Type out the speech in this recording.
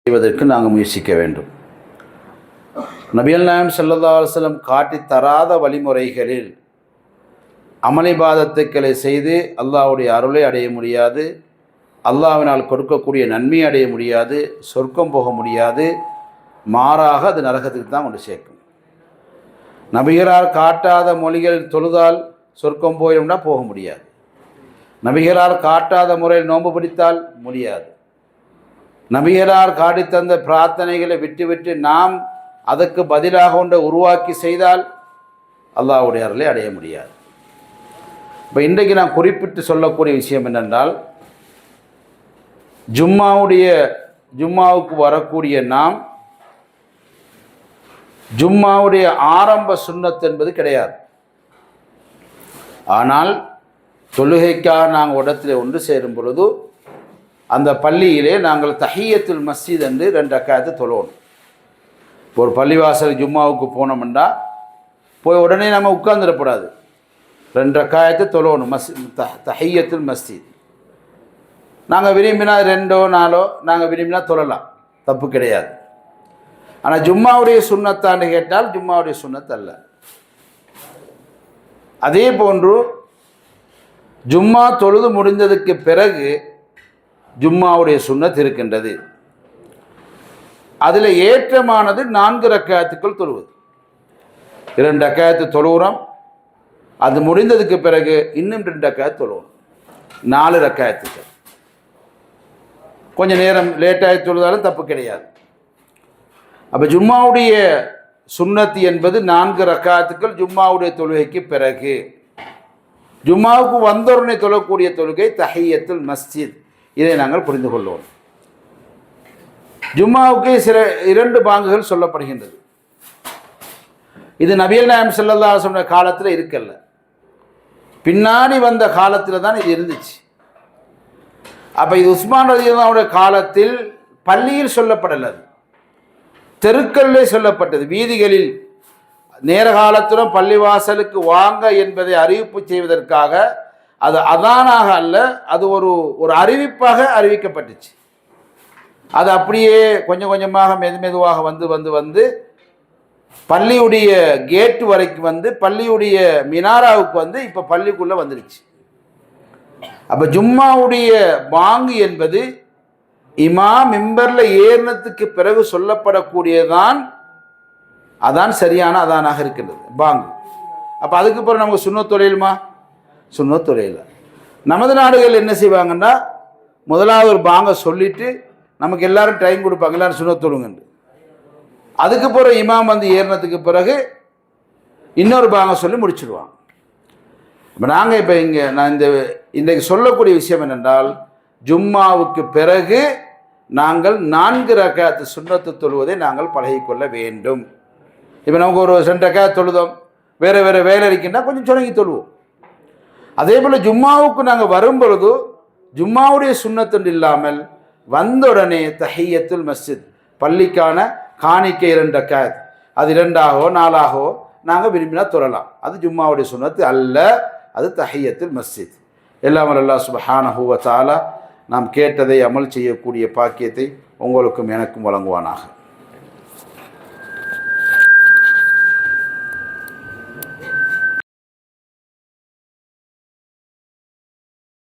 செய்வதற்கு நாங்கள் முயற்சிக்க வேண்டும். நபிகள் நாயகம் ஸல்லல்லாஹு அலைஹி வஸல்லம் காட்டி தராத வழிமுறைகளில் அமளிபாதத்துக்களை செய்து அல்லாஹ்வுடைய அருளை அடைய முடியாது, அல்லாஹ்வினால் கொடுக்கக்கூடிய நன்மையை அடைய முடியாது, சொர்க்கம் போக முடியாது. மாறாக அது நரகத்துக்கு தான் கொண்டு சேர்க்கும். நபிகளார் காட்டாத மொழிகள் தொழுதால் சொர்க்கம் போயிடும்னா போக முடியாது. நபிகளார் காட்டாத முறையில் நோன்பு பிடித்தால் முடியாது. நபிகளார் காட்டித்தந்த பிரார்த்தனைகளை விட்டுவிட்டு நாம் அதற்கு பதிலாக ஒன்றை உருவாக்கி செய்தால் அல்லாஹ்வுடைய அருளை அடைய முடியாது. இப்போ இன்றைக்கு நான் குறிப்பிட்டு சொல்லக்கூடிய விஷயம் என்னென்றால், ஜும்மாவுக்கு வரக்கூடிய நாம் ஜும்மாவுடைய ஆரம்ப சுன்னத் என்பது கிடையாது. ஆனால் தொழுகைக்காக நாங்கள் இடத்துல ஒன்று சேரும் பொழுது அந்த பள்ளியிலே நாங்கள் தஹியத்துல் மஸ்ஜித் என்று 2 ரக்காத்து தொழணும். ஒரு பள்ளிவாசல் ஜும்மாவுக்கு போனோம்னா போய் உடனே நம்ம உட்கார்ந்துடக்கூடாது. 2 ரக்காத்து தொழணும். தஹியத்துல் மஸ்ஜித் நாங்கள் விரும்பினா 2ஓ 4ஓ நாங்கள் விரும்பினா தொழலாம், தப்பு கிடையாது. ஆனால் ஜும்மாவுடைய சுன்னத்தான்னு கேட்டால் ஜும்மாவுடைய சுன்னத் அல்ல. அதே போன்று ஜும்மா தொழுது முடிந்ததுக்கு பிறகு ஜும்மாவுடைய சுன்னத் இருக்கின்றது. அதில் ஏற்றமானது 4 ரக்காத்துக்கள் தொழுவது. 2 ரக்காத்து தொழுகிறோம், அது முடிந்ததுக்கு பிறகு இன்னும் 2 ரக்காத்து தொழுவோம், 4 ரக்காத்துக்கள். கொஞ்சம் நேரம் லேட்டாகி தொழுதாலும் தப்பு கிடையாது. அப்போ ஜும்மாவுடைய சுன்னத் என்பது 4 ரக்காத்துக்கள் ஜும்மாவுடைய தொழுகைக்கு பிறகு. ஜும்மாவுக்கு வந்தோடனே தொழக்கூடிய தொழுகை தஹியத்துல் மஸ்ஜித். இதை நாங்கள் புரிந்து கொள்வோம். ஜும்மாவுக்கு 2 பாங்குகள் சொல்லப்படுகின்றது. இது நபிகள் நாயகம் ஸல்லல்லாஹு அலைஹி வஸல்லம் காலத்தில் இருக்கல்ல, பின்னாடி வந்த காலத்தில் தான் இது இருந்துச்சு. அப்போ இது உஸ்மான் ரலியல்லாஹு அன்ஹுடைய காலத்தில் பள்ளியில் சொல்லப்படலை, தெருக்களிலே சொல்லப்பட்டது. வீதிகளில் நேர காலத்துடன் பள்ளிவாசலுக்கு வாங்க என்பதை அறிவிப்பு செய்வதற்காக அது அதானாக அல்ல, அது ஒரு அறிவிப்பாக அறிவிக்கப்பட்டுச்சு. அது அப்படியே கொஞ்சம் கொஞ்சமாக மெதுவாக வந்து பள்ளியுடைய கேட்டு வரைக்கும் வந்து பள்ளியுடைய மினாராவுக்கு வந்து இப்போ பள்ளிக்குள்ளே வந்துடுச்சு. அப்போ ஜும்மாவுடைய பாங்கு என்பது இமாம் மிம்பரில் ஏறினத்துக்கு பிறகு சொல்லப்படக்கூடியதான் அதான் சரியான அதானாக இருக்கின்றது பாங்கு. அப்போ அதுக்கு பிறகு நமக்கு சுன்னத் தொழிலுமா? சுன்னத் தொழில. நமது நாடுகள் என்ன செய்வாங்கன்னா, முதலாவது ஒரு பாங்கை சொல்லிட்டு நமக்கு எல்லாரும் டைம் கொடுப்பாங்க, எல்லாரும் சுன்னத் தொழுங்கன்னு. அதுக்கு பிறகு இமாம் வந்து ஏறினத்துக்கு பிறகு இன்னொரு பாங்கை சொல்லி முடிச்சிடுவாங்க. இப்போ நாங்கள் இப்போ நான் இன்றைக்கு சொல்லக்கூடிய விஷயம் என்னென்றால், ஜும்மாவுக்கு பிறகு நாங்கள் 4 ரக்காத்து சுன்னத்து தொழுவதை நாங்கள் பழகிக்கொள்ள வேண்டும். இப்போ நமக்கு ஒரு 2 ரக்காத்து தொழுதோம், வேறு வேலை இருக்கின்றா கொஞ்சம் சுணங்கி தொழுவோம். அதே போல் ஜும்மாவுக்கு நாங்கள் வரும் பொழுது ஜும்மாவுடைய சுன்னத்து இல்லாமல் வந்தவுடனே தஹியத்துல் மஸ்ஜித் பள்ளிக்கான காணிக்கை 2 ரக்காத், அது 2ஆகவோ 4ஆகவோ நாங்கள் விரும்பினா தொழலாம். அது ஜும்மாவுடைய சுன்னத்து அல்ல, அது தஹியத்துல் மஸ்ஜித். எல்லாம் அல்லாஹ் சுப்ஹானஹு வ தஆலா நாம் கேட்டதை அமல் செய்யக்கூடிய பாக்கியத்தை உங்களுக்கும் எனக்கும் வழங்குவானாக.